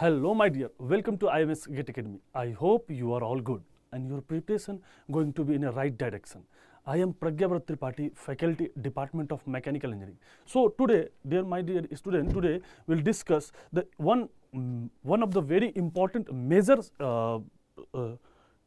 Hello my dear, welcome to IMS GATE Academy. I hope you are all good and your preparation going to be in a right direction. I am Pragyabrat Tripathi, Faculty Department of Mechanical Engineering. So today, my dear student, today we'll discuss the one of the very important major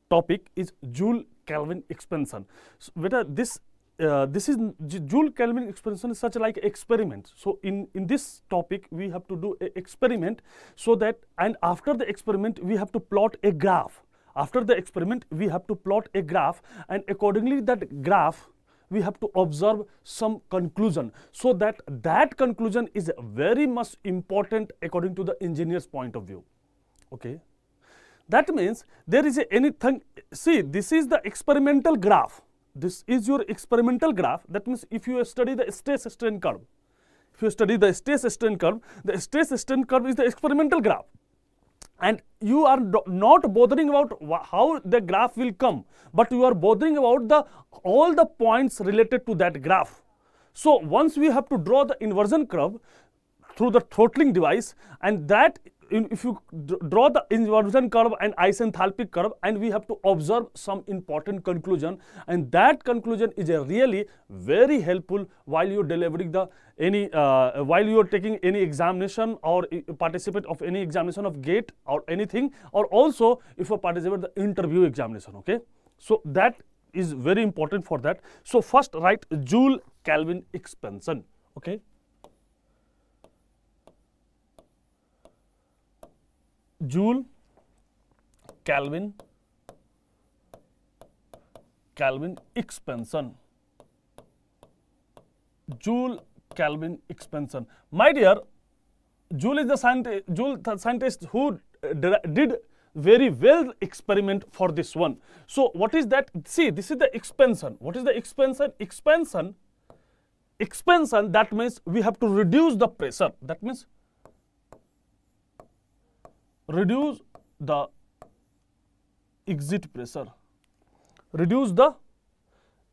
topic is Joule-Kelvin expansion. So whether this is Joule-Kelvin expansion is such like experiment. So in this topic we have to do an experiment, so that, and after the experiment we have to plot a graph. After the experiment we have to plot a graph, and accordingly that graph we have to observe some conclusion, so that conclusion is very much important according to the engineer's point of view. Okay, that means there is anything. See, this is the experimental graph. This is your experimental graph. That means if you study the stress-strain curve, the stress-strain curve is the experimental graph, and you are not bothering about how the graph will come, but you are bothering about all the points related to that graph. So once we have to draw the inversion curve through the throttling device, and that if you draw the inversion curve and isenthalpic curve, and we have to observe some important conclusion, and that conclusion is really very helpful while you are delivering the while you are taking any examination or participate of any examination of GATE or anything, or also if you participate the interview examination. Okay, so that is very important for that. So first write Joule-Kelvin expansion. Okay, Joule-Kelvin expansion. Joule-Kelvin expansion. My dear, Joule is the scientist who did very well experiment for this one. So what is that? See, this is the expansion. What is the expansion? Expansion, that means we have to reduce the pressure. That means reduce the exit pressure. Reduce the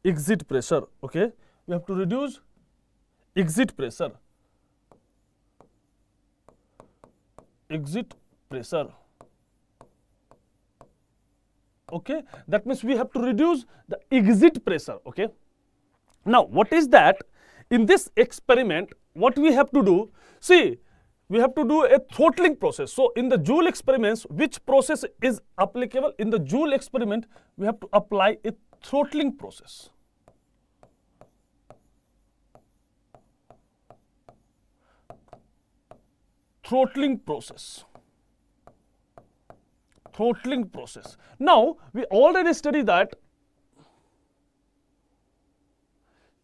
exit pressure. Okay, we have to reduce exit pressure. Exit pressure. Okay, that means we have to reduce the exit pressure. Okay, now what is that? In this experiment, what we have to do? See, we have to do a throttling process. So in the Joule experiments, which process is applicable? In the Joule experiment, we have to apply a throttling process. Throttling process. Now, we already studied that.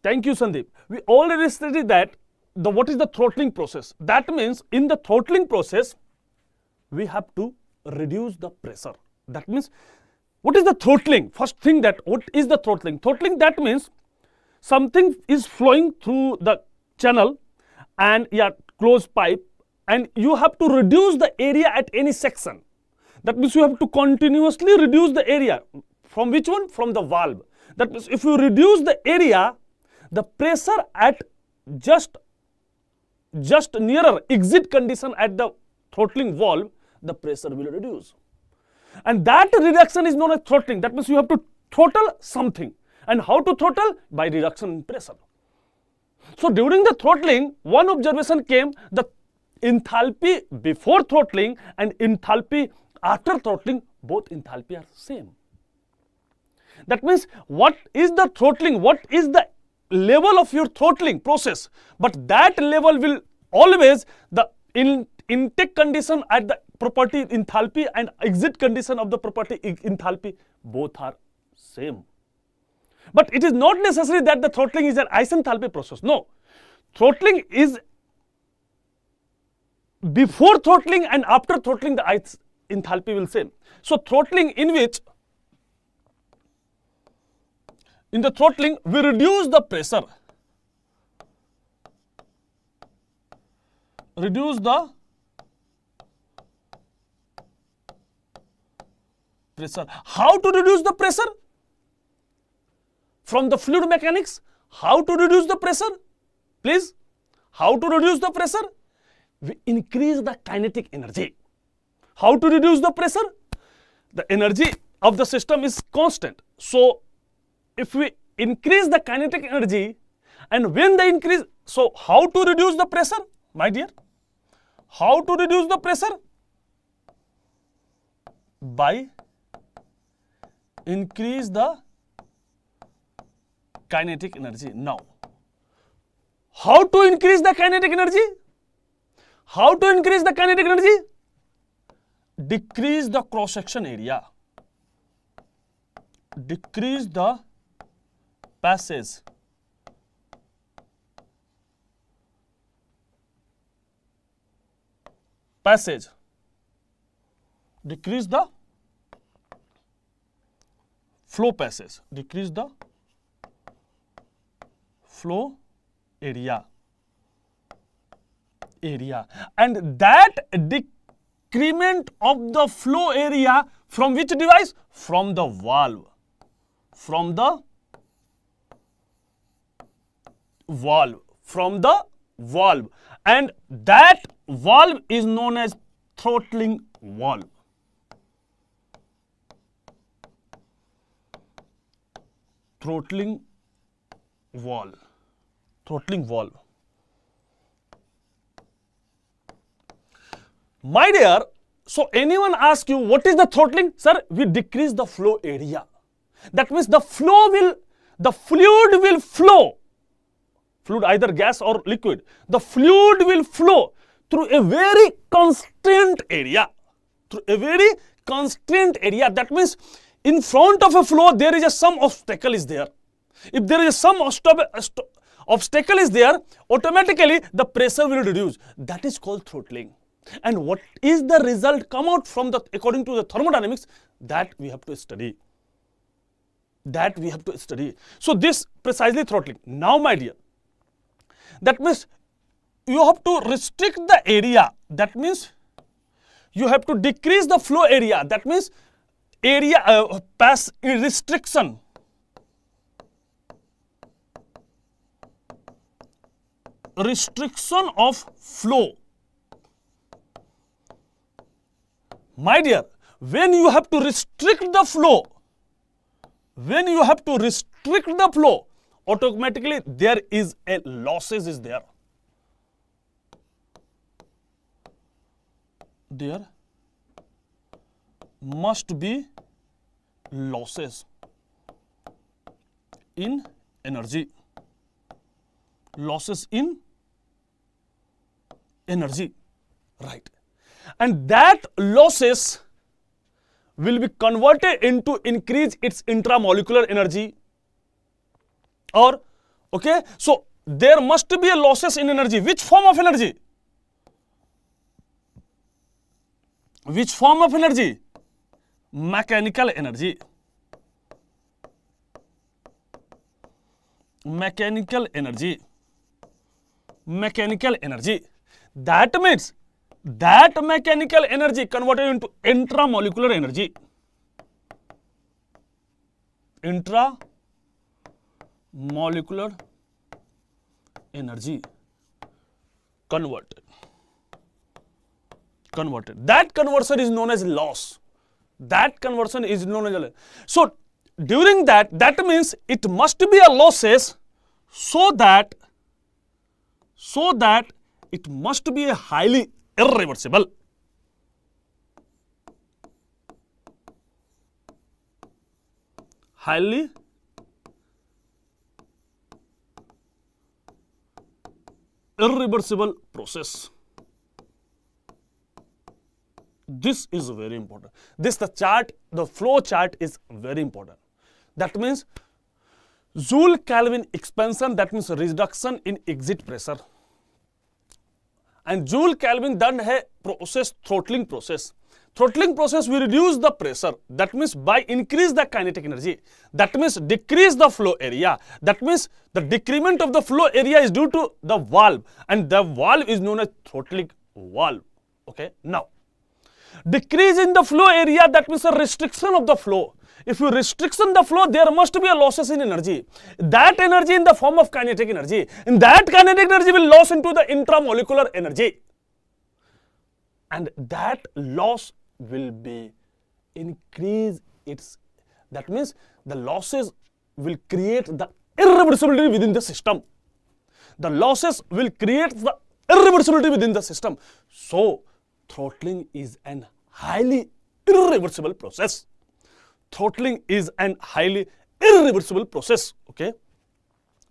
Thank you, Sandeep. We already studied that. What is the throttling process? That means in the throttling process, we have to reduce the pressure. That means, what is the throttling? First thing, that what is the throttling? Throttling, that means something is flowing through the channel and closed pipe, and you have to reduce the area at any section. That means you have to continuously reduce the area. From which one? From the valve. That means if you reduce the area, the pressure at just nearer exit condition at the throttling valve, the pressure will reduce. And that reduction is known as throttling. That means you have to throttle something. And how to throttle? By reduction in pressure. So during the throttling, one observation came: the enthalpy before throttling and enthalpy after throttling, both enthalpy are same. That means what is the throttling? What is the level of your throttling process? But that level will always, the intake condition at the property enthalpy and exit condition of the property enthalpy, both are same. But it is not necessary that the throttling is an isenthalpy process. No, throttling is before throttling and after throttling, the enthalpy will same. So throttling, in which in the throttling we reduce the pressure. Reduce the pressure. How to reduce the pressure? From the fluid mechanics, how to reduce the pressure? Please, how to reduce the pressure? We increase the kinetic energy. How to reduce the pressure? The energy of the system is constant. So if we increase the kinetic energy, and when the increase, so how to reduce the pressure, my dear? How to reduce the pressure? By increase the kinetic energy. Now, how to increase the kinetic energy? How to increase the kinetic energy? Decrease the cross-section area. Decrease the passage. Decrease the flow passage. Decrease the flow area. And that decrement of the flow area from which device? From the valve. From the valve. And that valve is known as throttling valve. Throttling valve. My dear, so anyone asks you what is the throttling? Sir, we decrease the flow area. That means the fluid will flow. Fluid, either gas or liquid. The fluid will flow through a very constrained area. That means in front of a flow there is some obstacle is there. If there is some obstacle is there, automatically the pressure will reduce. That is called throttling. And what is the result come out from according to the thermodynamics? That we have to study. So this precisely throttling. Now, my dear, that means you have to restrict the area. That means you have to decrease the flow area. That means restriction. Restriction of flow. My dear, when you have to restrict the flow, automatically there is a losses is there. There must be losses in energy. Right. And that losses will be converted into increase its intramolecular energy. Or, okay, so there must be a losses in energy. Which form of energy? Mechanical energy. That means that mechanical energy converted into intramolecular energy. Intramolecular energy converted. That conversion is known as loss. So during that means it must be a losses so that it must be a highly irreversible. Highly irreversible process. This is very important. The flow chart is very important. That means Joule-Kelvin expansion, that means reduction in exit pressure. And Joule-Kelvin done a process, throttling process. Throttling process will reduce the pressure. That means by increase the kinetic energy. That means decrease the flow area. That means the decrement of the flow area is due to the valve. And the valve is known as throttling valve. Okay. Now, decrease in the flow area, that means a restriction of the flow. If you restriction the flow, there must be a losses in energy. That energy in the form of kinetic energy. And that kinetic energy will loss into the intramolecular energy. And that loss will be increase its, that means the losses will create the irreversibility within the system. The losses will create the irreversibility within the system. So throttling is an highly irreversible process. Throttling is an highly irreversible process. Okay.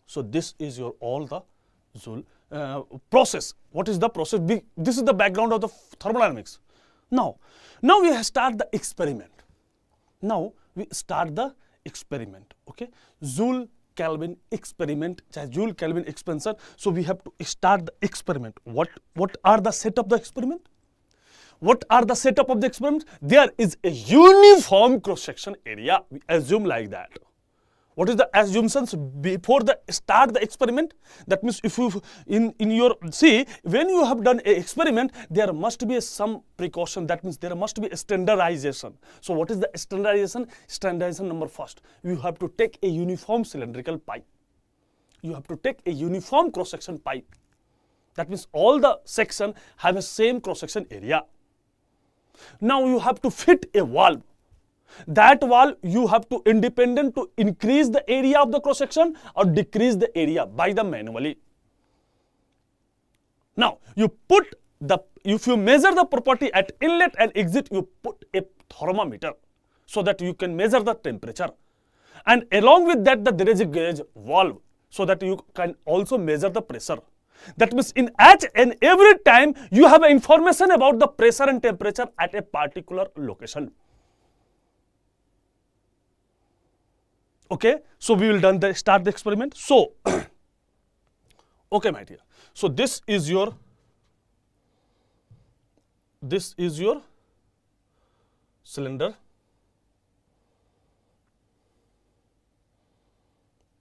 So this is your all the Joule process. What is the process? This is the background of the thermodynamics. Now we start the experiment. Okay. Joule-Kelvin experiment, Joule-Kelvin expansion. So we have to start the experiment. What are the set of the experiment? What are the setup of the experiment? There is a uniform cross-section area. We assume like that. What is the assumptions before the start the experiment? That means if you in your see, when you have done an experiment, there must be some precaution. That means there must be a standardization. So what is the standardization? Standardization number first. You have to take a uniform cylindrical pipe. You have to take a uniform cross-section pipe. That means all the section have a same cross-section area. Now you have to fit a valve. That valve you have to independent to increase the area of the cross section or decrease the area by the manually. Now you put the, if you measure the property at inlet and exit, you put a thermometer so that you can measure the temperature, and along with that there is a gauge valve so that you can also measure the pressure. That means in each and every time you have information about the pressure and temperature at a particular location. Okay, so we will start the experiment. So, okay, my dear. So this is your cylinder.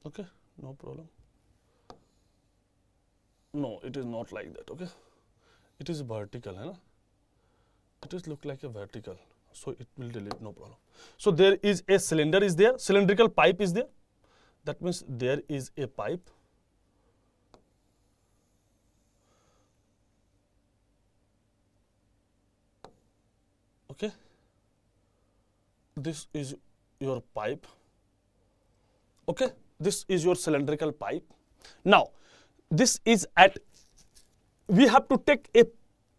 Okay, no problem. No, it is not like that. Okay, it is vertical, है ना? It is look like a vertical. So it will delete, no problem. So there is a cylinder is there, cylindrical pipe is there. That means there is a pipe. Okay. This is your pipe. Okay. This is your cylindrical pipe. Now, this is at, we have to take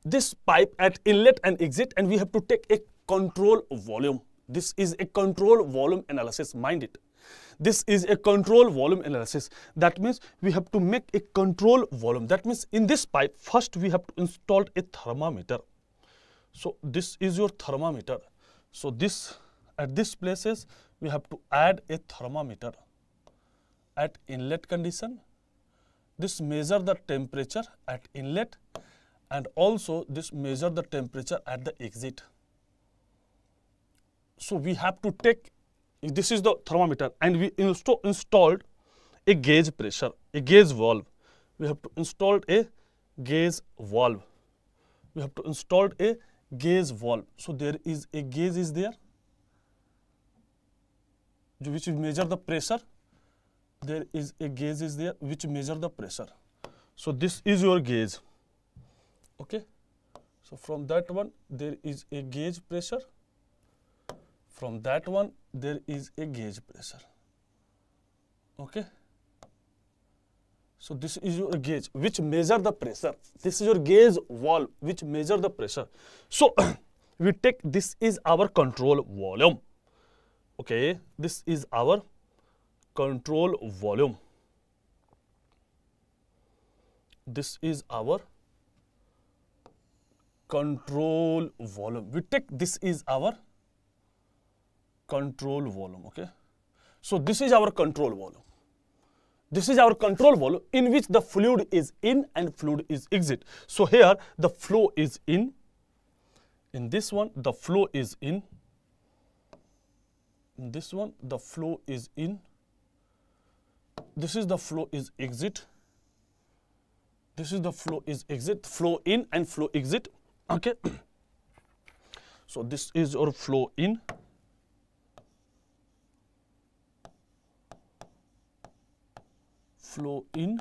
this pipe at inlet and exit, and we have to take a control volume. This is a control volume analysis, mind it. This is a control volume analysis. That means we have to make a control volume. That means in this pipe, first we have to install a thermometer. So this is your thermometer. So this, at this places, we have to add a thermometer at inlet condition. This measure the temperature at inlet, and also this measure the temperature at the exit. So we have to take, this is the thermometer, and we installed a gauge pressure, a gauge valve. We have to install a gauge valve. We have to install a gauge valve. So there is a gauge is there, which will measure the pressure. There is a gauge is there which measure the pressure. So this is your gauge. Okay. So from that one there is a gauge pressure. From that one there is a gauge pressure. Okay. So this is your gauge which measure the pressure. This is your gauge valve which measure the pressure. So we take, this is our control volume. Okay, this is our control volume. This is our control volume. We take, this is our control volume. Okay, so this is our control volume. This is our control volume in which the fluid is in and fluid is exit. So here the flow is in this one the flow is in this one the flow is in, this is the flow is exit, this is the flow is exit, flow in and flow exit. Okay. So this is your flow in, flow in,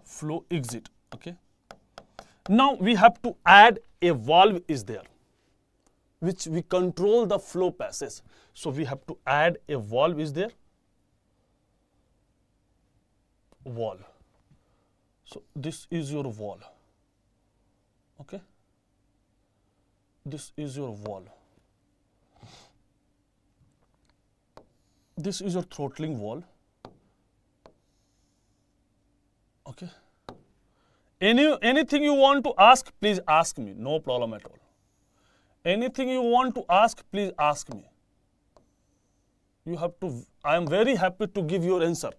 flow exit. Okay. Now we have to add a valve is there, which we control the flow passes. So we have to add a valve is there, valve. So this is your valve, okay? This is your valve. This is your throttling valve, okay? Anything you want to ask, please ask me, no problem at all. Anything you want to ask, please ask me. You have to, I am very happy to give your answer.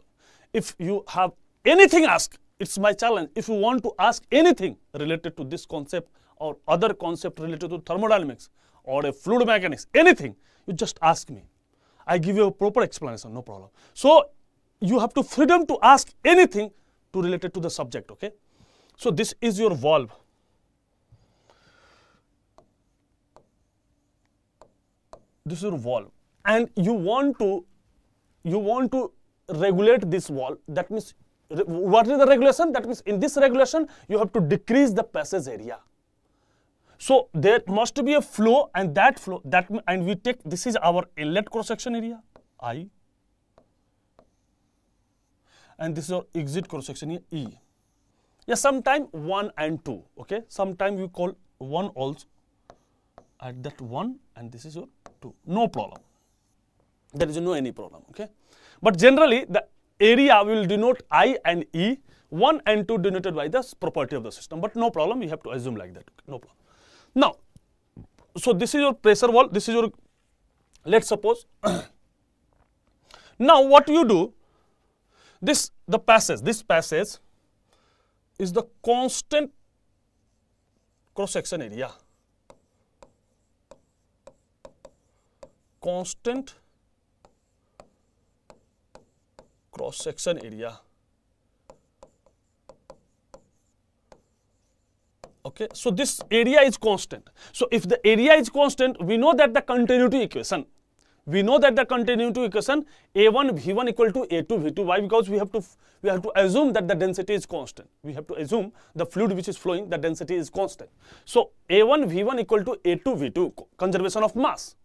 If you have anything, ask. It's my challenge. If you want to ask anything related to this concept or other concept related to thermodynamics or a fluid mechanics, anything, you just ask me. I give you a proper explanation, no problem. So you have to freedom to ask anything to related to the subject, okay? So this is your valve. This is your valve, and you want to regulate this valve. That means, what is the regulation? That means in this regulation you have to decrease the passage area. So there must be a flow, and that flow and we take, this is our inlet cross section area I, and this is our exit cross section area E. Yeah, sometime 1 and 2, okay? Sometime we call 1 also, at that 1, and this is your 2, no problem. There is no any problem, okay? But generally the area will denote I and E, 1 and 2 denoted by the property of the system, but no problem, you have to assume like that, okay? No problem. Now, so this is your pressure valve, this is your, let's suppose, now what you do, this passage is the constant cross section area, constant cross section area, okay? So this area is constant. So if the area is constant, we know that the continuity equation, A1 V1 equal to A2 V2. Why? Because we have to assume that the density is constant. We have to assume the fluid which is flowing, the density is constant. So A1 V1 equal to A2 V2, conservation of mass.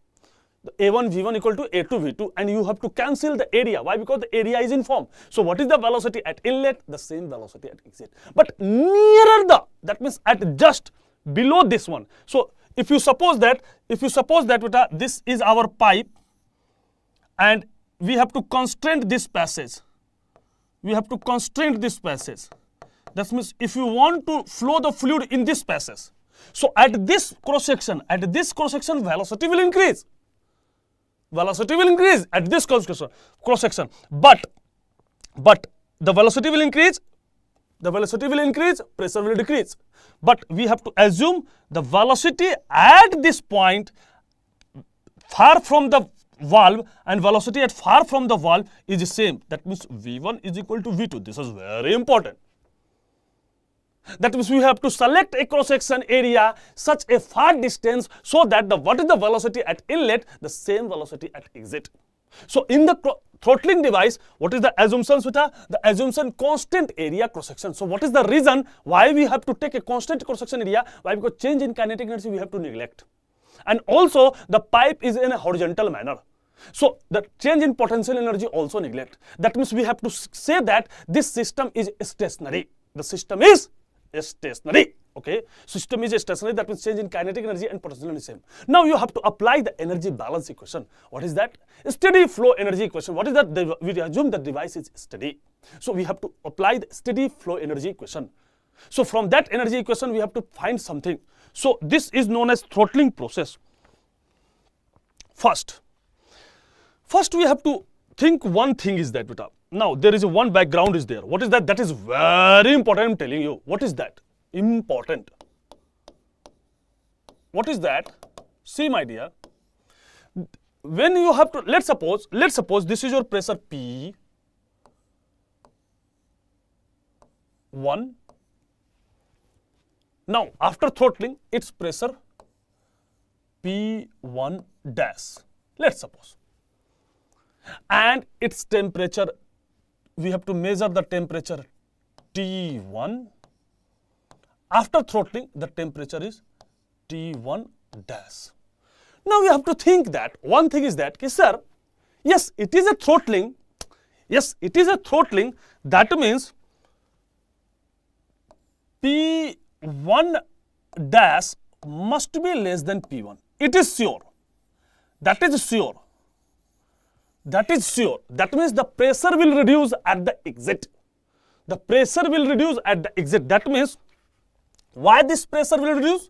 The A1 V1 equal to A2 V2, and you have to cancel the area. Why? Because the area is uniform. So what is the velocity at inlet? The same velocity at exit. But nearer that means at just below this one. So if you suppose that this is our pipe, and we have to constrain this passage. That means if you want to flow the fluid in this passage, so at this cross section, velocity will increase. At this cross section. But the velocity will increase, pressure will decrease. But we have to assume the velocity at this point far from the valve and velocity at far from the valve is the same. That means V1 is equal to V2. This is very important. That means we have to select a cross section area such a far distance so that what is the velocity at inlet, the same velocity at exit. So in the throttling device, what is the assumption, Sweta? The assumption constant area cross section. So what is the reason why we have to take a constant cross section area? Why? Because change in kinetic energy we have to neglect. And also the pipe is in a horizontal manner. So the change in potential energy also neglect. That means we have to say that this system is stationary. The system is stationary. Okay, system is stationary. That means change in kinetic energy and potential energy same. Now you have to apply the energy balance equation. What is that? Steady flow energy equation. What is that? We assume the device is steady. So we have to apply the steady flow energy equation. So from that energy equation we have to find something. So this is known as throttling process. First we have to think one thing is that, now there is one background is there. What is that? That is very important, I'm telling you. What is that? Important. What is that? See, my dear, when you have to, let's suppose this is your pressure P1. Now after throttling, its pressure P1 dash, let's suppose, and its temperature, we have to measure the temperature T1, After throttling, the temperature is T1 dash. Now we have to think that one thing is that, sir, yes, it is a throttling. Yes, it is a throttling. That means P1 dash must be less than P1. It is sure. That is sure. That is sure. That means the pressure will reduce at the exit. The pressure will reduce at the exit. That means, why this pressure will reduce?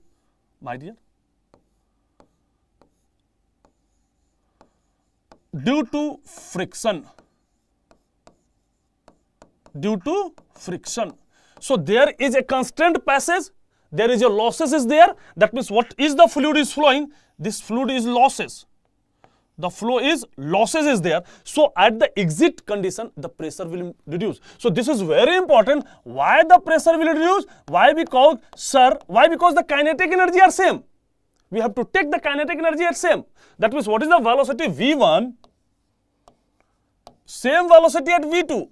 My dear, due to friction. Due to friction. So there is a constant passage, there is a losses is there. That means what is the fluid is flowing? This fluid is losses. The flow is losses is there. So at the exit condition, the pressure will reduce. So this is very important. Why the pressure will reduce? Why? Because, sir, why? Because the kinetic energy are same. We have to take the kinetic energy as same. That means what is the velocity V1? Same velocity at V2.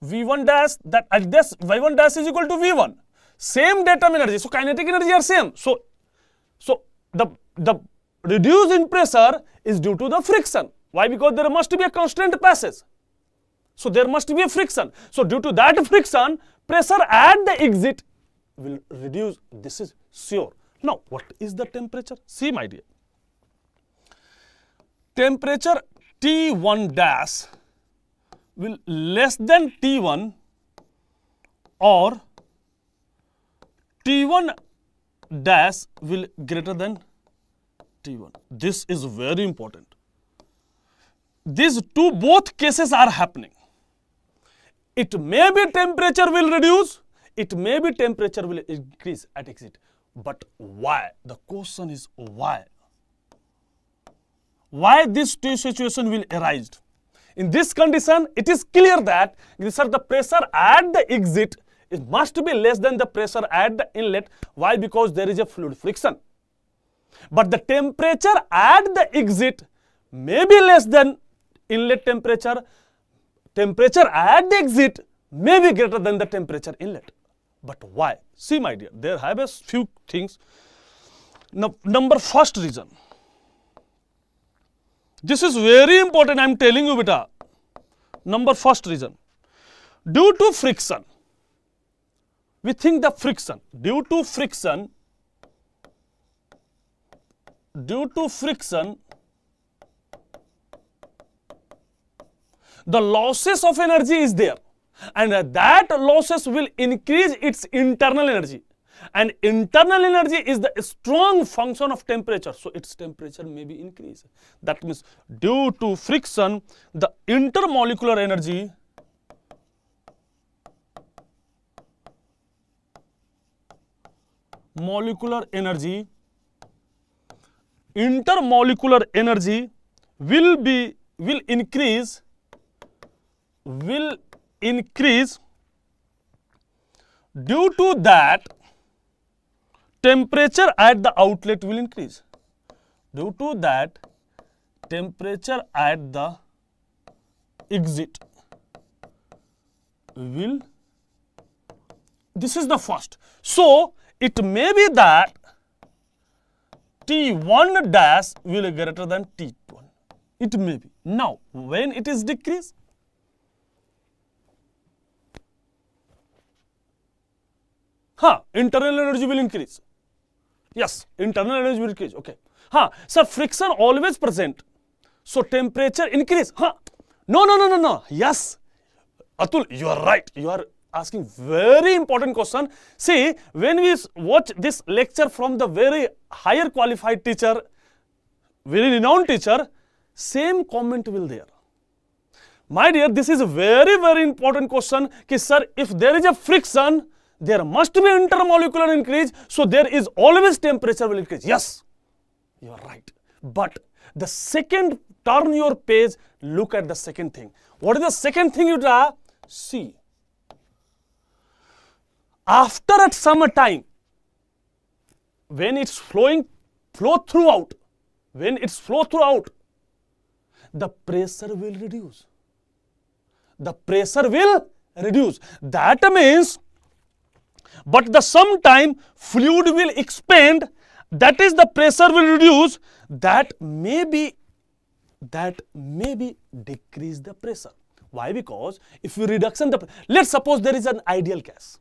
V1 dash, that at this V1 dash is equal to V1. Same datum energy. So kinetic energy are same. So the reduce in pressure is due to the friction. Why? Because there must be a constant passage. So there must be a friction. So due to that friction, pressure at the exit will reduce. This is sure. Now, what is the temperature? See, my dear. Temperature T1 dash will less than T1 or T1 dash will greater than T1. This is very important. These two both cases are happening. It may be temperature will reduce, it may be temperature will increase at exit. But why? The question is why? Why this two situation will arise? In this condition, it is clear that the pressure at the exit it must be less than the pressure at the inlet. Why? Because there is a fluid friction. But the temperature at the exit may be less than inlet temperature. Temperature at the exit may be greater than the temperature inlet. But why? See, my dear, there have a few things. Now, number first reason. This is very important, I am telling you, beta. Number first reason. Due to friction, we think the friction, due to friction, the losses of energy is there. And that losses will increase its internal energy. And internal energy is the strong function of temperature. So its temperature may be increased. That means due to friction, the intermolecular energy intermolecular energy will increase due to that temperature at the outlet will increase. Due to that temperature at the exit will, this is the first. So it may be that T1 dash will be greater than T1. It may be. Now, when it is decreased, internal energy will increase. Yes, internal energy will increase. Okay. So friction always present. So temperature increase. No. Yes. Atul, you are right. You are asking very important question. See, when we watch this lecture from the very higher qualified teacher, very renowned teacher, same comment will there. My dear, this is a very, very important question. Ki, sir, if there is a friction, there must be intermolecular increase. So there is always temperature will increase. Yes, you are right. But the second, turn your page, look at the second thing. What is the second thing you draw? See. After at some time, when it's flow throughout, the pressure will reduce. The pressure will reduce. That means but the sometime fluid will expand, that is the pressure will reduce, that maybe decrease the pressure. Why? Because if we reduction the, let's suppose there is an ideal gas.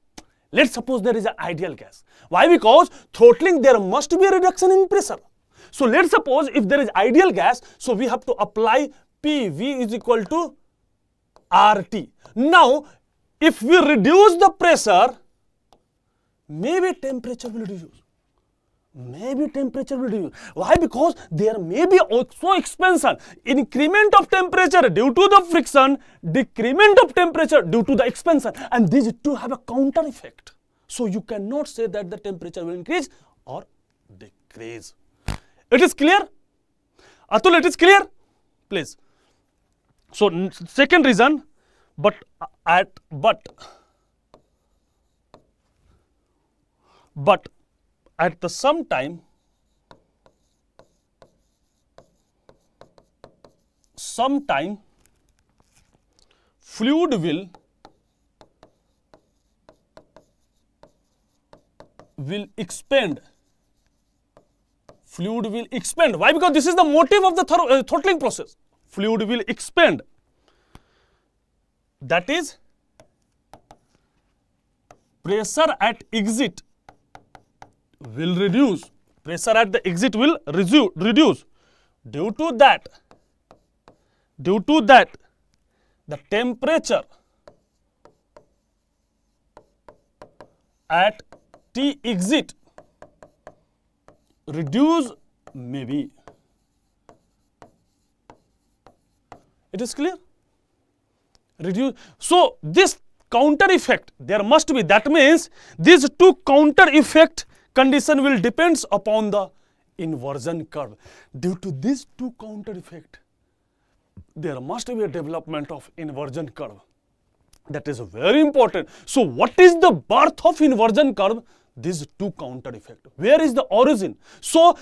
Let's suppose there is an ideal gas. Why? Because throttling there must be a reduction in pressure. So let's suppose if there is ideal gas, so we have to apply PV is equal to RT. Now, if we reduce the pressure, maybe temperature will reduce. Maybe temperature will reduce. Why? Because there may be also expansion. Increment of temperature due to the friction, decrement of temperature due to the expansion. And these two have a counter effect. So you cannot say that the temperature will increase or decrease. It is clear? Atul, it is clear? Please. So second reason, but at the some time fluid will expand. Fluid will expand. Why? Because this is the motive of the throttling process. Fluid will expand. That is, pressure at exit will reduce. Pressure at the exit will reduce. Due to that, the temperature at T exit reduce maybe. It is clear? Reduce. So this counter effect there must be. That means these two counter effect condition will depends upon the inversion curve. Due to these two counter effect, there must be a development of inversion curve. That is very important. So what is the birth of inversion curve? These two counter effect. Where is the origin? So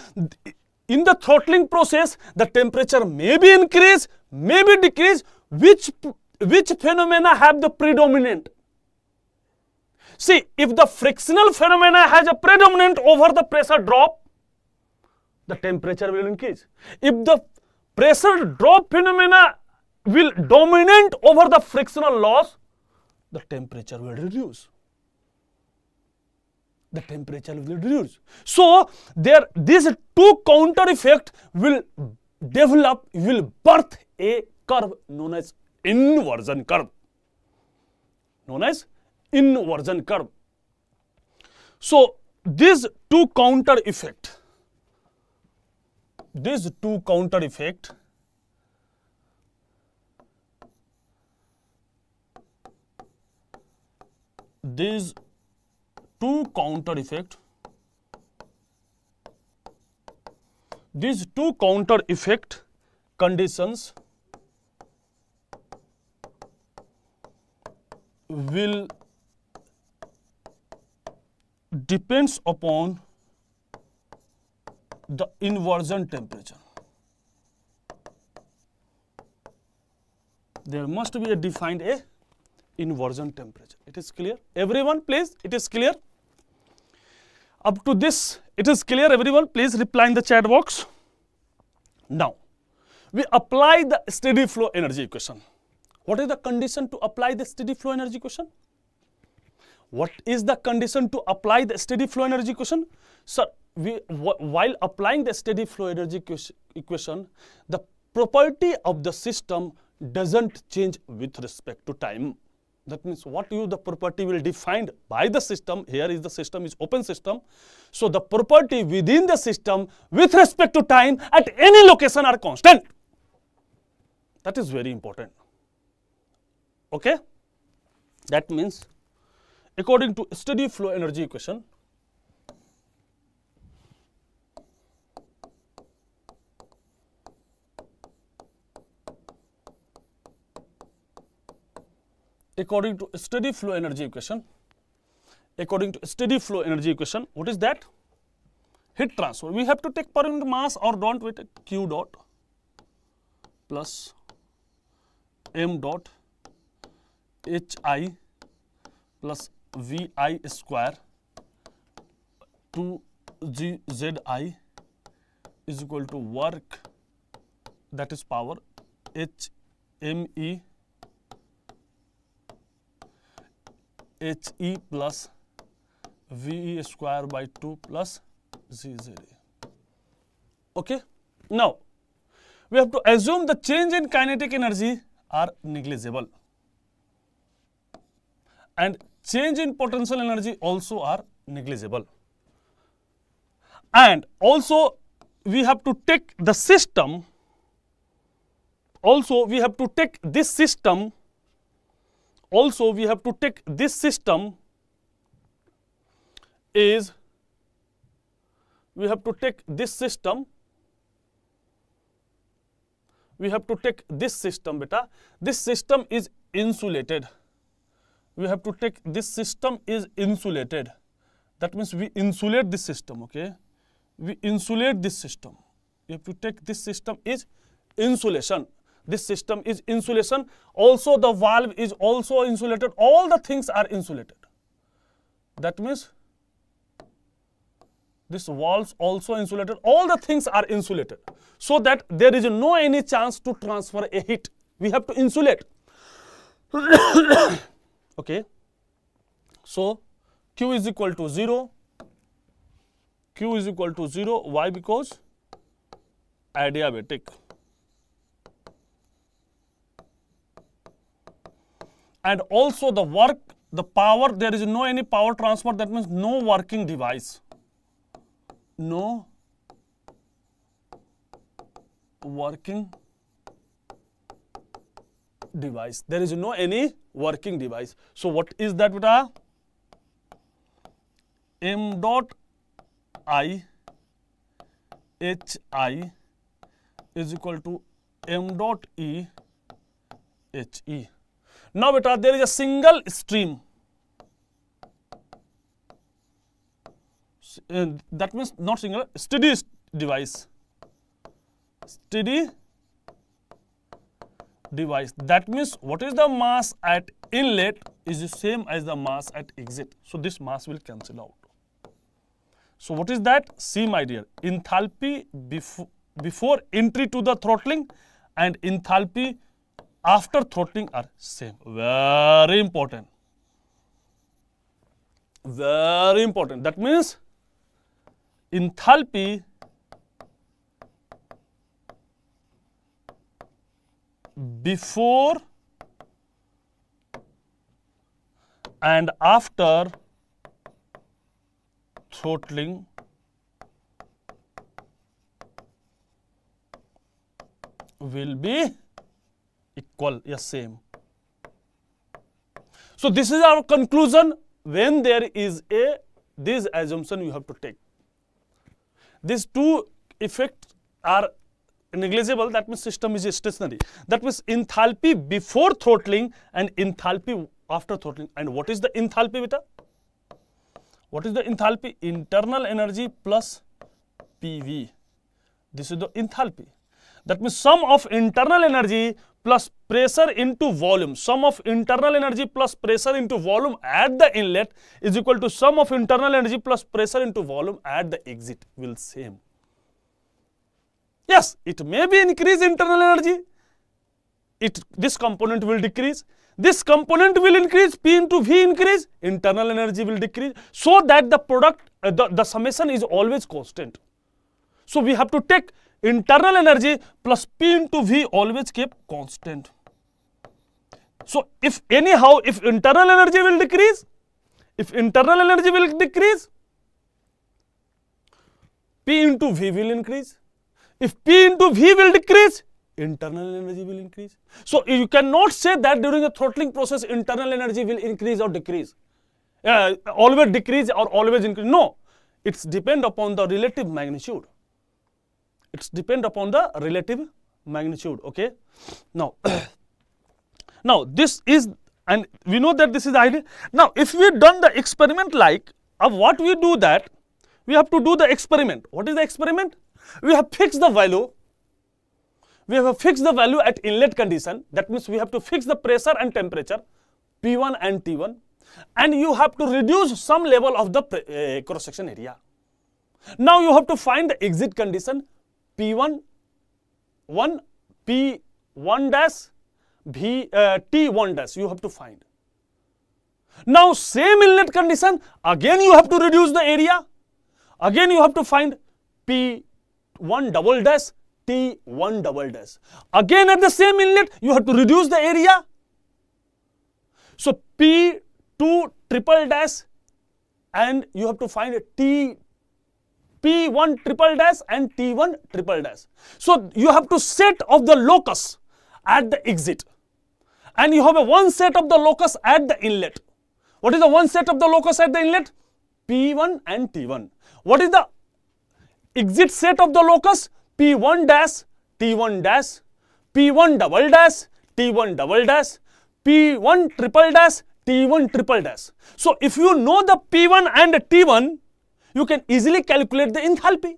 in the throttling process, the temperature may be increase, may be decrease. Which phenomena have the predominant? See, if the frictional phenomena has a predominant over the pressure drop, the temperature will increase. If the pressure drop phenomena will dominate over the frictional loss, the temperature will reduce. The temperature will reduce. So these two counter effect will develop, will birth a curve known as inversion curve. Known as inversion curve. So these two counter effect, these two counter effect conditions will depends upon the inversion temperature. There must be a defined a inversion temperature. It is clear? Everyone, please, it is clear? Up to this, it is clear, everyone? Please reply in the chat box. Now, we apply the steady flow energy equation. What is the condition to apply the steady flow energy equation? What is the condition to apply the steady flow energy equation? Sir, while applying the steady flow energy equation, the property of the system doesn't change with respect to time. That means the property will defined by the system. Here is the system is open system. So the property within the system with respect to time at any location are constant. That is very important. Okay? That means according to steady flow energy equation, according to steady flow energy equation, what is that? Heat transfer. We have to take per unit mass or don't we take Q dot plus M dot HI plus VI square 2GZI is equal to work, that is power, HME HE plus VE square by 2 plus ZZA. Okay. Now, we have to assume the change in kinetic energy are negligible and change in potential energy also are negligible. And also we have to take the system, also we have to take this system, is, we have to take this system beta, this system is insulated. We have to take this system is insulated. That means we insulate this system, okay? We insulate this system. You have to take this system is insulation. This system is insulation. Also the valve is also insulated. All the things are insulated. That means this valve also insulated. All the things are insulated. So that there is no any chance to transfer a heat. We have to insulate. Okay. So Q is equal to 0. Q is equal to 0. Why? Because adiabatic. And also the work, the power, there is no any power transfer, that means no working device. No working device. There is no any working device. So what is that beta? M dot I HI is equal to M dot E HE. Now beta, there is a single stream. That means not single, steady device. Steady device. That means what is the mass at inlet is the same as the mass at exit. So this mass will cancel out. So what is that? See my dear, enthalpy before entry to the throttling and enthalpy after throttling are same. Very important. Very important. That means enthalpy before and after throttling will be equal, yes, same. So this is our conclusion. When there is a, this assumption you have to take. These two effects are negligible, that means system is stationary. That means enthalpy before throttling and enthalpy after throttling. And what is the enthalpy beta? What is the enthalpy? Internal energy plus PV. This is the enthalpy. That means sum of internal energy plus pressure into volume. Sum of internal energy plus pressure into volume at the inlet is equal to sum of internal energy plus pressure into volume at the exit will same. Yes, it may be increase internal energy. This component will decrease. This component will increase, P into V increase, internal energy will decrease, so that the product, the summation is always constant. So we have to take internal energy plus P into V always kept constant. So if anyhow, if internal energy will decrease, P into V will increase. If P into V will decrease, internal energy will increase. So you cannot say that during the throttling process internal energy will increase or decrease. Always decrease or always increase. No, it's depend upon the relative magnitude. It's depend upon the relative magnitude. Okay. Now, now this is, and we know that this is the idea. Now, if we done the experiment like of what we do, that we have to do the experiment. What is the experiment? We have fixed the value. We have fixed the value at inlet condition. That means we have to fix the pressure and temperature P1 and T1. and you have to reduce some level of the cross section area. Now you have to find the exit condition P1, P1 dash, T1 dash you have to find. Now same inlet condition, again you have to reduce the area. Again you have to find P1 double dash, T1 double dash. Again at the same inlet you have to reduce the area. So P2 triple dash, and you have to find P1 triple dash and T1 triple dash. So you have to set of the locus at the exit, and you have a one set of the locus at the inlet. What is the one set of the locus at the inlet? P1 and T1. What is the exit set of the locus? P1 dash, T1 dash, P1 double dash, T1 double dash, P1 triple dash, T1 triple dash. So if you know the P1 and T1, you can easily calculate the enthalpy.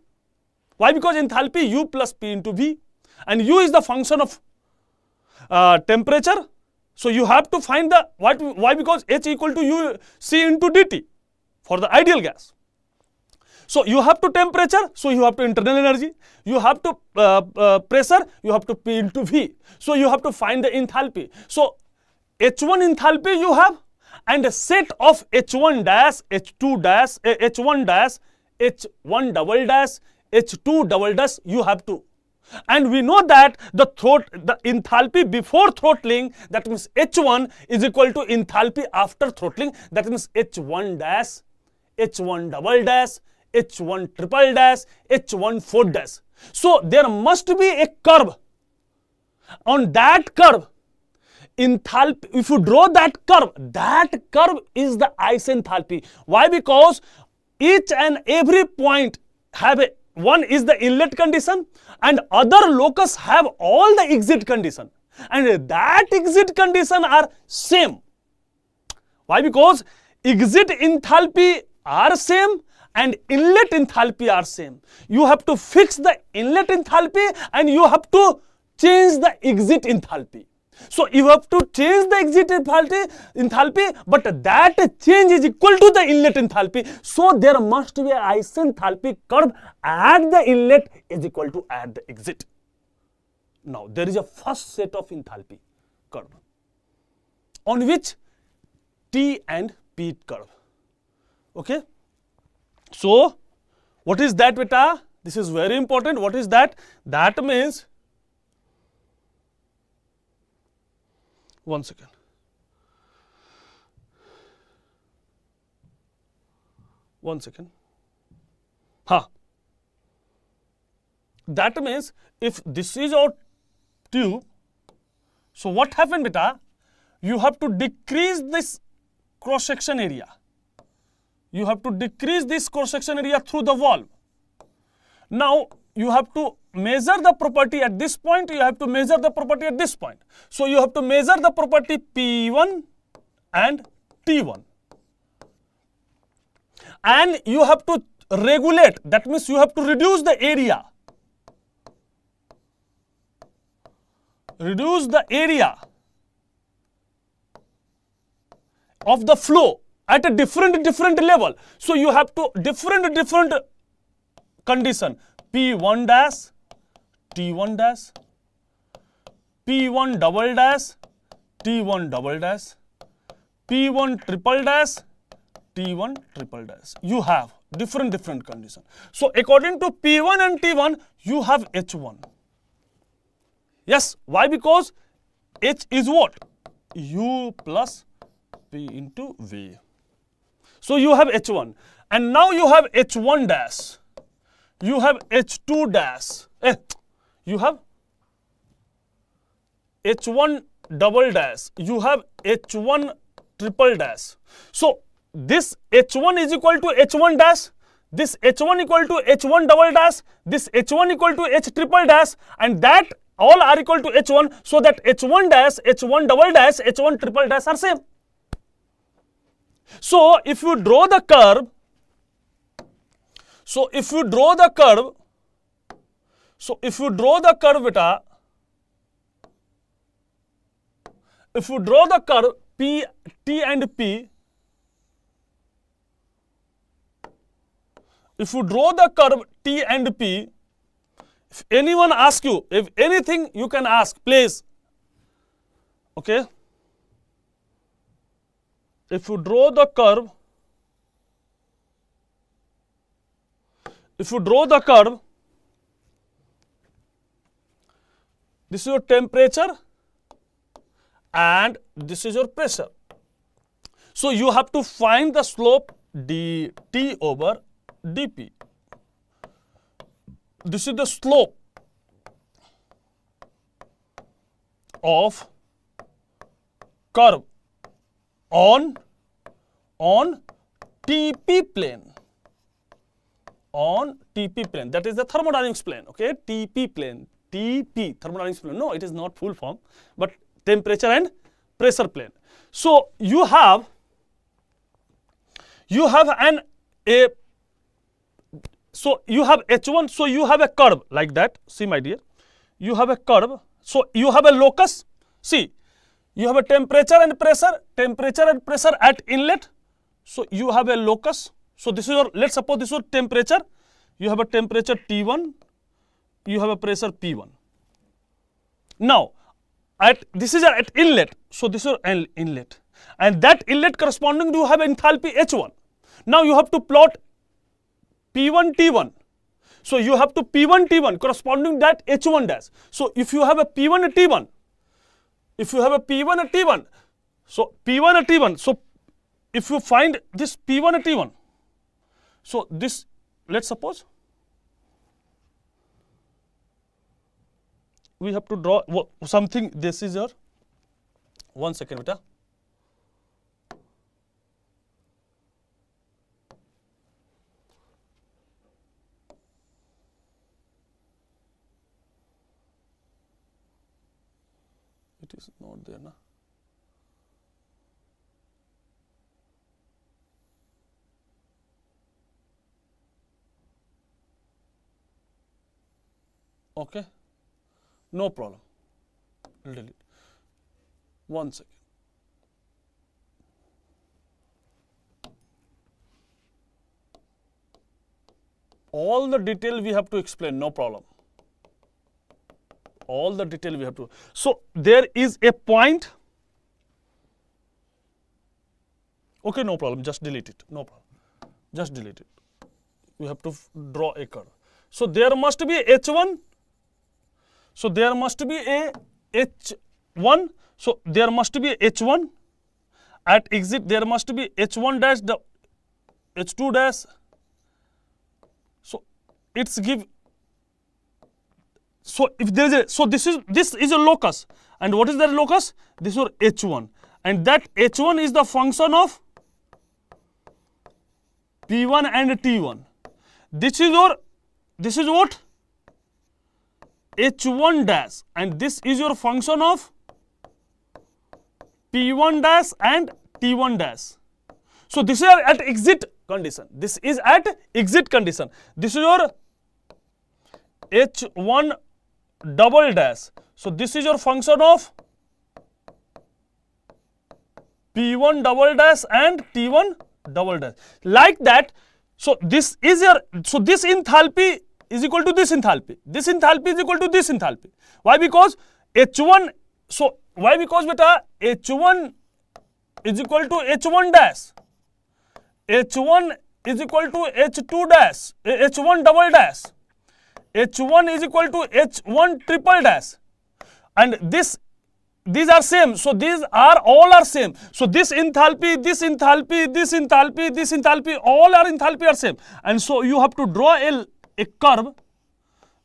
Why? Because enthalpy U plus P into V, and U is the function of temperature. So you have to find the why? Because H equal to U C into dt for the ideal gas. So you have to temperature, so you have to internal energy. You have to pressure, you have to P into V. So you have to find the enthalpy. So H1 enthalpy you have, and a set of H1 dash, H2 dash, H1 dash, H1 double dash, H2 double dash you have to. And we know that the enthalpy before throttling, that means H1 is equal to enthalpy after throttling, that means H1 dash, H1 double dash, H1 triple dash, H1 4 dash. So there must be a curve. On that curve, enthalpy, if you draw that curve is the isenthalpy. Why? Because each and every point have a one is the inlet condition, and other locus have all the exit condition, and that exit condition are same. Why? Because exit enthalpy are same and inlet enthalpy are same. You have to fix the inlet enthalpy and you have to change the exit enthalpy. So you have to change the exit enthalpy, but that change is equal to the inlet enthalpy. So there must be an isenthalpy curve at the inlet is equal to at the exit. Now there is a first set of enthalpy curve on which T and P curve. Okay. So what is that, beta? This is very important. What is that? That means, one second. That means if this is our tube, so what happened, beta? You have to decrease this cross section area. You have to decrease this cross section area through the valve. Now you have to measure the property at this point, you have to measure the property at this point. So you have to measure the property P1 and T1. And you have to regulate, that means you have to reduce the area. Reduce the area of the flow at a different level. So you have to different condition. P1 dash, T1 dash, P1 double dash, T1 double dash, P1 triple dash, T1 triple dash. You have different condition. So according to P1 and T1, you have H1. Yes, why? Because H is what? U plus P into V. So you have H1, and now you have H1 dash, you have H2 dash, you have H1 double dash, you have H1 triple dash. So this H1 is equal to H1 dash, this H1 equal to H1 double dash, this H1 equal to H triple dash, and that all are equal to H1, so that H1 dash, H1 double dash, H1 triple dash are same. So if you draw the curve, beta, if you draw the curve P, T and P, if you draw the curve T and P, if anyone asks you, if anything you can ask, please. Okay. If you draw the curve, this is your temperature and this is your pressure. So you have to find the slope dt over dp. This is the slope of curve on TP plane. On TP plane, that is the thermodynamics plane. Okay, TP plane, TP thermodynamics plane. No, it is not full form, but temperature and pressure plane. So you have so you have H1, so you have a curve like that. See my dear, you have a curve. So you have a locus. See, you have a temperature and pressure at inlet. So you have a locus. So this is your, let's suppose this is your temperature. You have a temperature T1, you have a pressure P1. Now, this is at inlet. So this is your inlet. And that inlet corresponding to have enthalpy H1. Now you have to plot P1 T1. So you have to P1 T1 corresponding that H1 dash. So if you have a P1 T1, so P1 T1, so if you find this P1 T1, so this, let's suppose we have to draw something. This is your, one second beta. It is not there na. Okay, no problem. Delete. One second. All the detail we have to explain, no problem. All the detail we have to. So there is a point. Okay, no problem. Just delete it. No problem. Just delete it. We have to draw a curve. So there must be H1. So there must be a H1. So there must be H1 at exit. There must be H1 dash, the H2 dash. So it's give. So if there is a, so this is a locus, and what is that locus? This is your H1, and that H1 is the function of P1 and T1. This is what? H1 dash, and this is your function of P1 dash and T1 dash. So this is at exit condition. This is at exit condition. This is your H1 double dash. So this is your function of P1 double dash and T1 double dash. Like that. So this is your, so this enthalpy is equal to this enthalpy. This enthalpy is equal to this enthalpy. Why? Because H1, so why? Because beta H1 is equal to H1 dash. H1 is equal to H2 dash, H1 double dash. H1 is equal to H1 triple dash. And these are same. So these are all are same. So this enthalpy, this enthalpy, this enthalpy, this enthalpy, all are enthalpy are same. And so you have to draw a curve.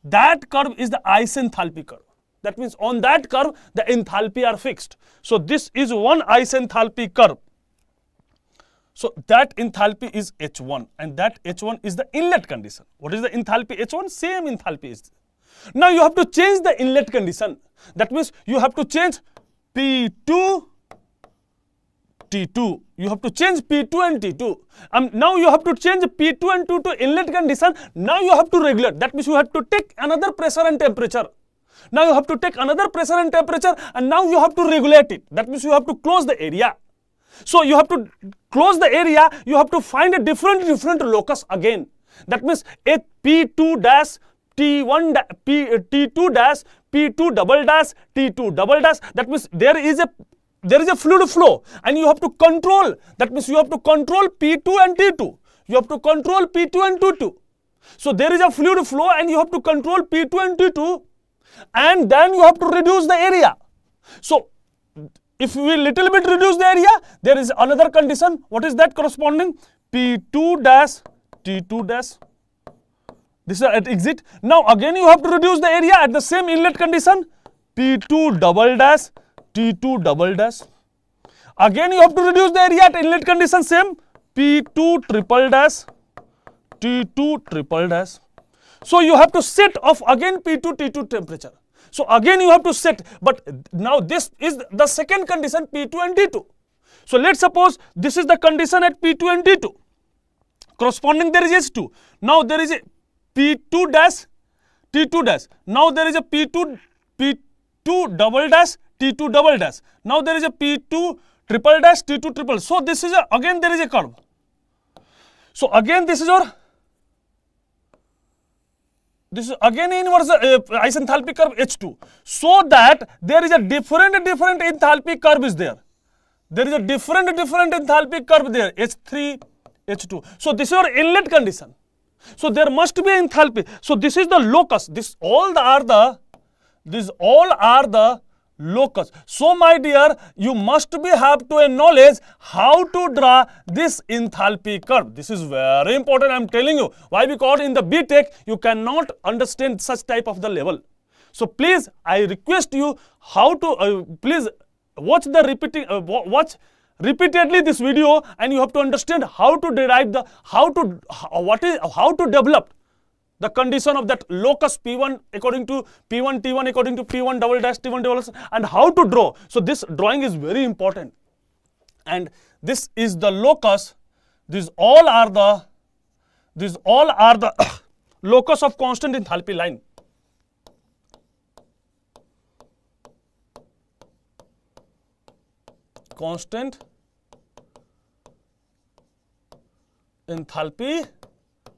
That curve is the isenthalpy curve. That means on that curve the enthalpy are fixed. So this is one isenthalpy curve. So that enthalpy is H1, and that H1 is the inlet condition. What is the enthalpy H1? Same enthalpy is. Now you have to change the inlet condition. That means you have to change P2, T2. You have to change P2 and T2. Now you have to change P2 and T2 to inlet condition. Now you have to regulate. That means you have to take another pressure and temperature. Now you have to take another pressure and temperature, and now you have to regulate it. That means you have to close the area. So you have to close the area, you have to find a different locus again. That means a P2 dash T1 T2 dash P2 double dash T2 double dash. That means there is a fluid flow and you have to control. That means you have to control P2 and T2. You have to control P2 and T2. So there is a fluid flow and you have to control P2 and T2, and then you have to reduce the area. So if we little bit reduce the area, there is another condition. What is that corresponding? P2 dash T2 dash. This is at exit. Now again you have to reduce the area at the same inlet condition. P2 double dash T2 double dash. Again you have to reduce the area at inlet condition same. P2 triple dash T2 triple dash. So you have to set off again P2 T2 temperature. So again you have to set, but now this is the second condition, P2 and T2. So let's suppose this is the condition at P2 and T2. Corresponding there is H2. Now there is a P2 dash T2 dash. Now there is a P2 double dash T2 double dash. Now there is a P2 triple dash T2 triple. So this is again there is a curve. So again this is your inverse isenthalpy curve H2. So that there is a different enthalpy curve is there. There is a different enthalpy curve there, H3, H2. So this is your inlet condition. So there must be enthalpy. So this is the locus. These all are the locus. So my dear, you must have to knowledge how to draw this enthalpy curve. This is very important, I am telling you. Why? Because in the BTech you cannot understand such type of the level. So please, I request you how to please watch repeatedly this video, and you have to understand how to derive the how to develop the condition of that locus P1 according to P1 T1 according to P1 double dash T1 double dash, and how to draw. So this drawing is very important, and this is the locus. These all are the locus of constant enthalpy line. Constant enthalpy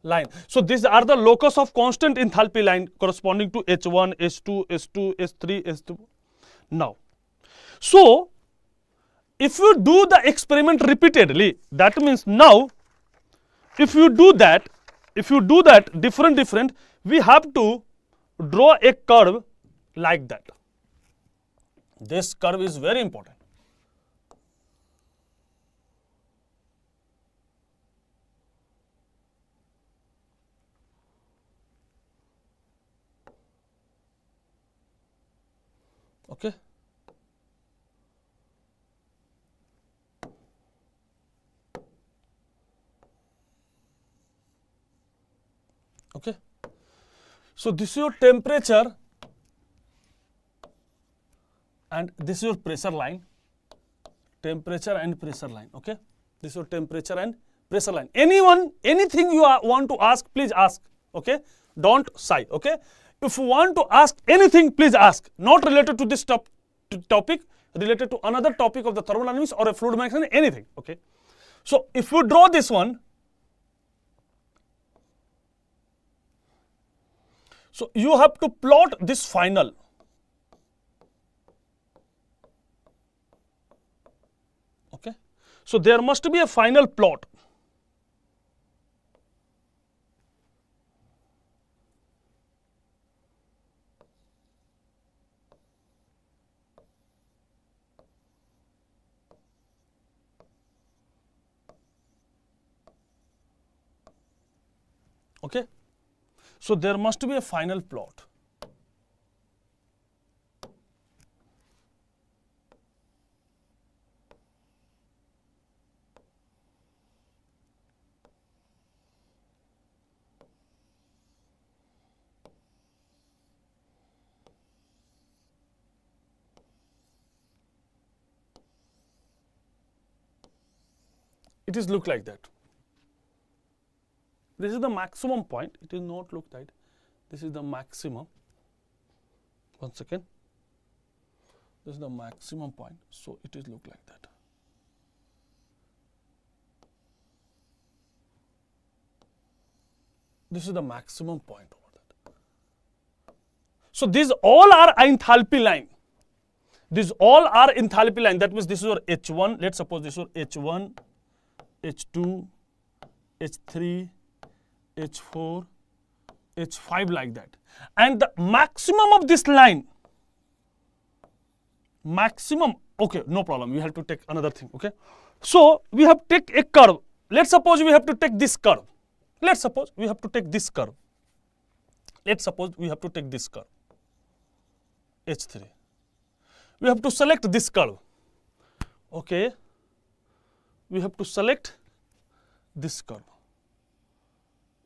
line. So these are the locus of constant enthalpy line corresponding to H1, H2, H2, H3, H2. Now, so if you do the experiment repeatedly, that means now if you do that different, we have to draw a curve like that. This curve is very important. Okay. Okay. So this is your temperature and this is your pressure line. Temperature and pressure line. Okay. This is your temperature and pressure line. Anything you want to ask, please ask. Okay. Don't sigh. Okay. If you want to ask anything, please ask. Not related to this topic, related to another topic of the thermodynamics or a fluid mechanics, anything. Okay. So if you draw this one, so you have to plot this final. Okay. So there must be a final plot. Okay. So there must be a final plot. It is look like that. This is the maximum point. It is not look like. This is the maximum. 1 second. This is the maximum point. So it is look like that. This is the maximum point over that. So these all are enthalpy line. These all are enthalpy line. That means this is your H1. Let's suppose this is your H1, H2, H3, H4, H5 like that. And the maximum of this line, maximum, okay, no problem. We have to take another thing, okay. So we have to take a curve. Let's suppose we have to take this curve. Let's suppose we have to take this curve. Let's suppose we have to take this curve, H3. We have to select this curve, okay. We have to select this curve.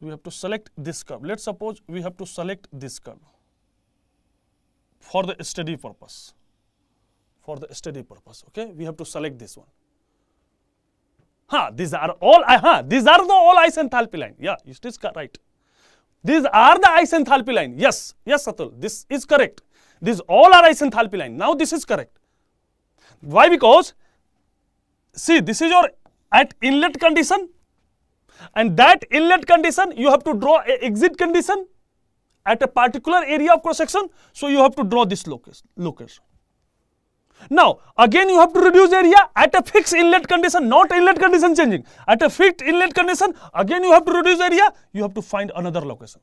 We have to select this curve. Let's suppose we have to select this curve for the study purpose. For the study purpose, okay. We have to select this one. These are all these are the all isenthalpy line. Yeah, it is right. These are the isenthalpy line. Yes, Atul, this is correct. These all are isenthalpy line. Now this is correct. Why? Because see, this is your at inlet condition, and that inlet condition you have to draw a exit condition at a particular area of cross section. So you have to draw this location. Now again you have to reduce area at a fixed inlet condition, not inlet condition changing. At a fixed inlet condition, again you have to reduce area, you have to find another location.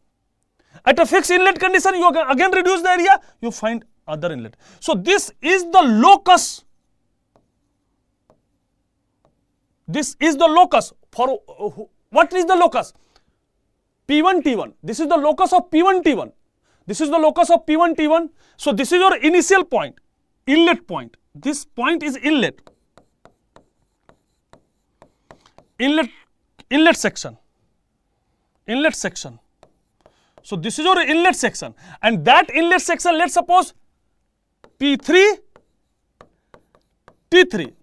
At a fixed inlet condition, you again reduce the area, you find other inlet. So this is the locus. This is the locus for what is the locus? P1 T1. This is the locus of P1 T1. This is the locus of P1 T1. So this is your initial point. Inlet point. This point is inlet. Inlet section. Inlet section. So this is your inlet section, and that inlet section, let's suppose P3, T3.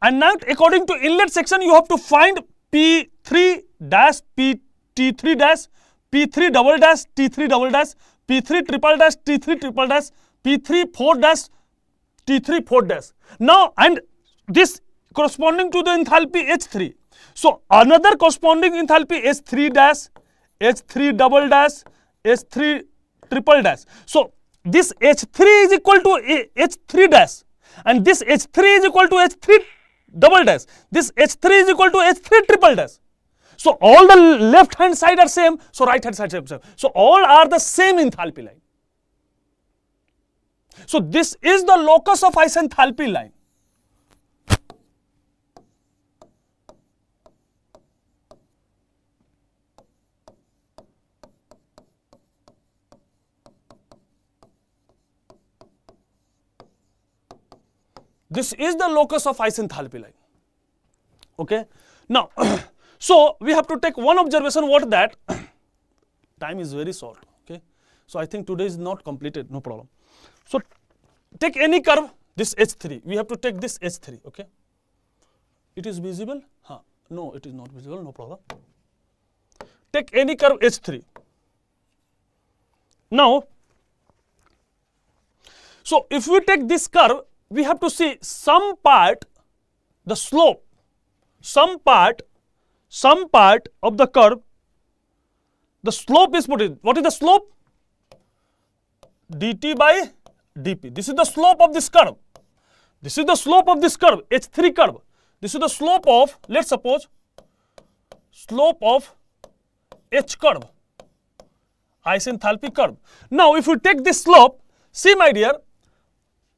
And now according to inlet section, you have to find P3 dash, T3 dash, P3 double dash, T3 double dash, P3 triple dash, T3 triple dash, P3 4 dash, T3 4 dash. Now, and this corresponding to the enthalpy H3. So another corresponding enthalpy H3 dash, H3 double dash, H3 triple dash. So this H3 is equal to H3 dash, and this H3 is equal to H3 double dash. This H3 is equal to H3 triple dash. So all the left hand side are same, so right hand side same. So all are the same enthalpy line. So this is the locus of isenthalpy line. This is the locus of isenthalpy line. Okay. Now, so we have to take one observation. What that? Time is very short. Okay. So I think today is not completed. No problem. So take any curve. This H3. We have to take this H3. Okay. It is visible? No, it is not visible. No problem. Take any curve H3. Now, so if we take this curve, we have to see some part, the slope, some part of the curve, the slope is put in. What is the slope? dt by dp. This is the slope of this curve. This is the slope of this curve, H3 curve. This is the slope of, let's suppose, slope of H curve, isenthalpy curve. Now, if you take this slope, see my dear,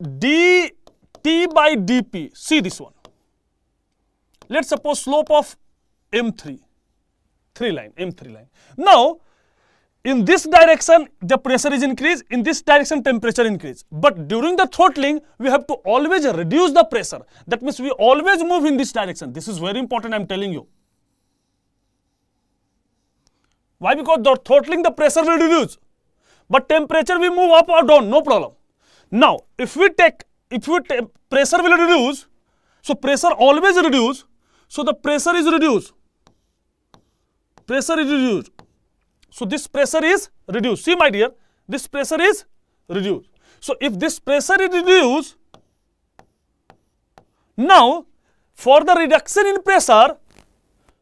dt by dp, see this one. Let's suppose slope of M3, M3 line. Now, in this direction, the pressure is increased, in this direction, temperature increase. But during the throttling, we have to always reduce the pressure. That means we always move in this direction. This is very important, I am telling you. Why? Because the throttling, the pressure will reduce. But temperature we move up or down, no problem. Now, if we take pressure will reduce, so pressure always reduce, so the pressure is reduced. Pressure is reduced. So this pressure is reduced. See my dear, this pressure is reduced. So if this pressure is reduced, now for the reduction in pressure,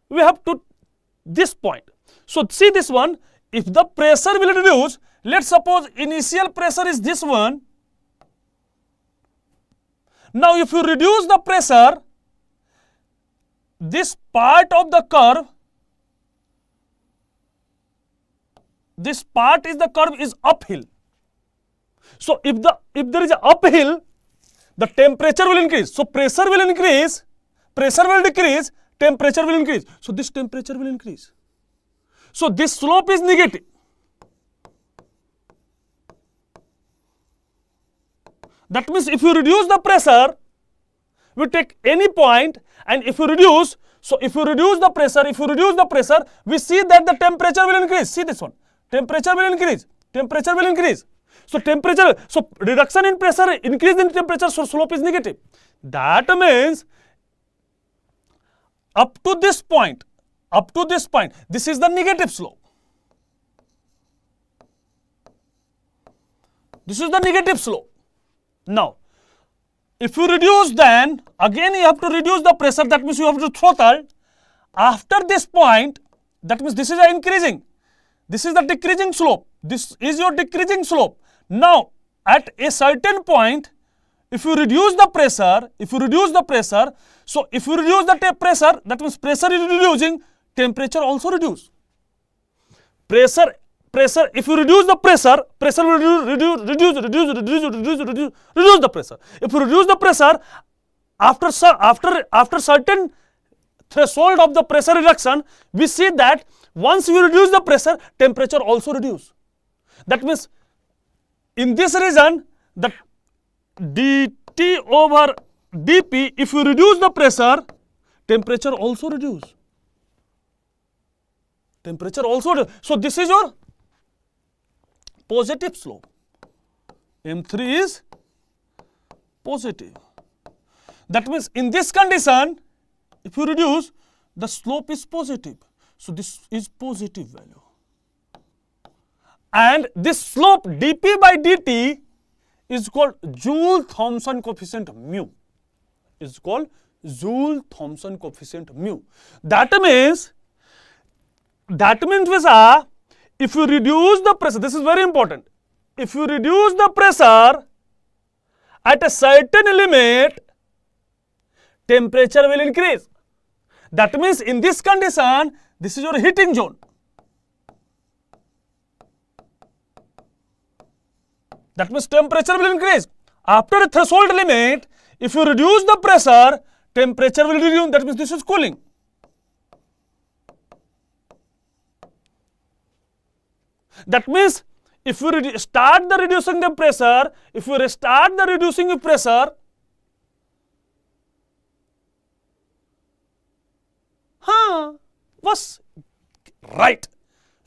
we have to this point. So see this one, if the pressure will reduce, let's suppose initial pressure is this one. Now if you reduce the pressure, this part of the curve, this part is the curve is uphill. So if there is an uphill, the temperature will increase. So pressure will increase, pressure will decrease, temperature will increase. So this temperature will increase. So this slope is negative. That means if you reduce the pressure, we take any point, and if you reduce, so if you reduce the pressure, we see that the temperature will increase. See this one, temperature will increase, temperature will increase. So temperature, so reduction in pressure, increase in temperature, so slope is negative. That means up to this point, this is the negative slope. This is the negative slope. Now, if you reduce, then again you have to reduce the pressure, that means you have to throttle. After this point, that means this is a increasing, this is the decreasing slope, this is your decreasing slope. Now, at a certain point, if you reduce the pressure, so if you reduce the pressure, that means pressure is reducing, temperature also reduce. Pressure, if you reduce the pressure, pressure will reduce the pressure. If you reduce the pressure, after certain threshold of the pressure reduction, we see that once you reduce the pressure, temperature also reduce. That means in this region, the dt over dp, if you reduce the pressure, temperature also reduce. Temperature also reduce. So this is your positive slope. M3 is positive. That means in this condition, if you reduce, the slope is positive. So this is positive value. And this slope dp by dt is called Joule-Thomson coefficient mu. Is called Joule-Thomson coefficient mu. That means if you reduce the pressure, this is very important. If you reduce the pressure at a certain limit, temperature will increase. That means in this condition, this is your heating zone. That means temperature will increase. After a threshold limit, if you reduce the pressure, temperature will reduce. That means this is cooling. That means if you start the reducing the pressure, if you restart the reducing the pressure, was right.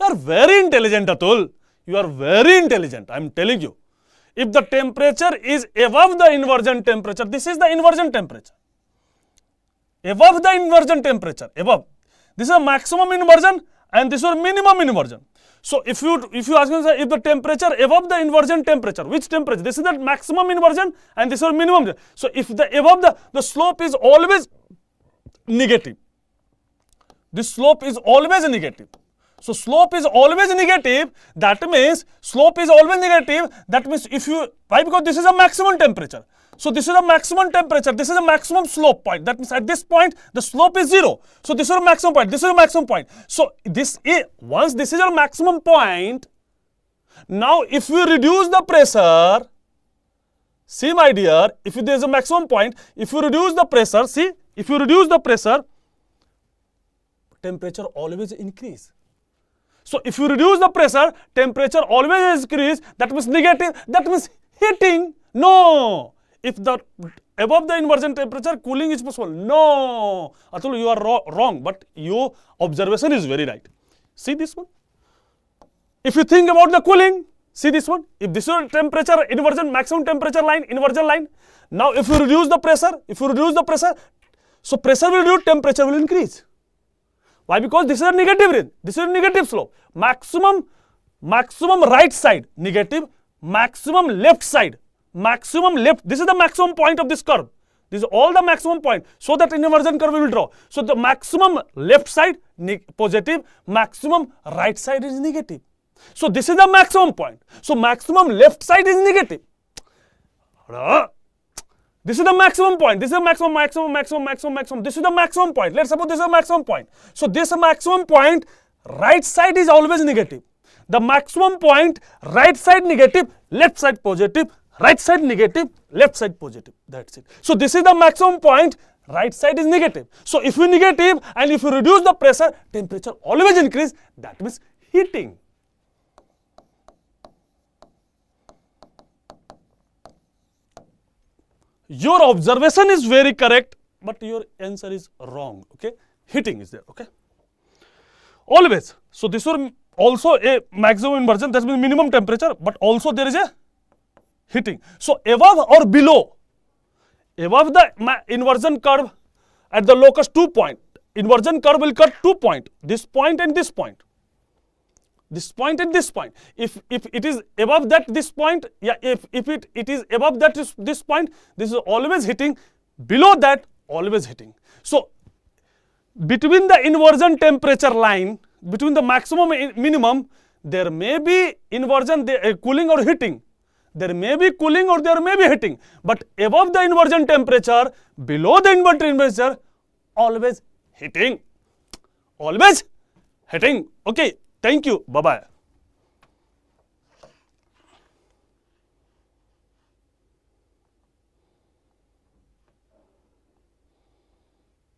You are very intelligent, Atul. You are very intelligent, I am telling you. If the temperature is above the inversion temperature, this is the inversion temperature. Above the inversion temperature, above. This is a maximum inversion and this is a minimum inversion. So if you ask me, if the temperature above the inversion temperature, which temperature? This is the maximum inversion and this is minimum. So if the above the slope is always negative. This slope is always negative. So slope is always negative. That means slope is always negative. That means if you, why? Because this is a maximum temperature. So this is a maximum temperature. This is a maximum slope point. That means at this point the slope is 0. So this is a maximum point. This is a maximum point. So this is, once this is a maximum point, now if you reduce the pressure, see my dear, if there is a maximum point, if you reduce the pressure, see, if you reduce the pressure, temperature always increase. So if you reduce the pressure, temperature always increase. That means negative. That means heating. No. If the above the inversion temperature, cooling is possible. No. Atul, you are wrong. But your observation is very right. See this one. If you think about the cooling, see this one. If this is temperature inversion, maximum temperature line, inversion line. Now if you reduce the pressure, so pressure will reduce, temperature will increase. Why? Because this is a negative range. This is a negative slope. Maximum right side negative, maximum left side, maximum left. This is the maximum point of this curve. This is all the maximum point. So that inversion curve will draw. So the maximum left side positive, maximum right side is negative. So this is the maximum point. So maximum left side is negative. This is the maximum point. This is the maximum. This is the maximum point. Let's suppose this is a maximum point. So this maximum point, right side is always negative. The maximum point, right side negative, left side positive, right side negative, left side positive. That's it. So this is the maximum point, right side is negative. So if you negative and if you reduce the pressure, temperature always increase. That means heating. Your observation is very correct, but your answer is wrong. Okay, heating is there. Okay, always. So this will also a maximum inversion, that means minimum temperature, but also there is a heating. So above or below, above the inversion curve at the locus 2 point, inversion curve will cut 2 points, this point and this point. This point and this point. If it is above that this point, yeah, if it is above that this point, this is always hitting. Below that, always hitting. So between the inversion temperature line, between the maximum and minimum, there may be inversion, cooling or heating. There may be cooling or there may be heating. But above the inversion temperature, below the inversion temperature, always heating. Always heating. Okay. Thank you. Bye-bye.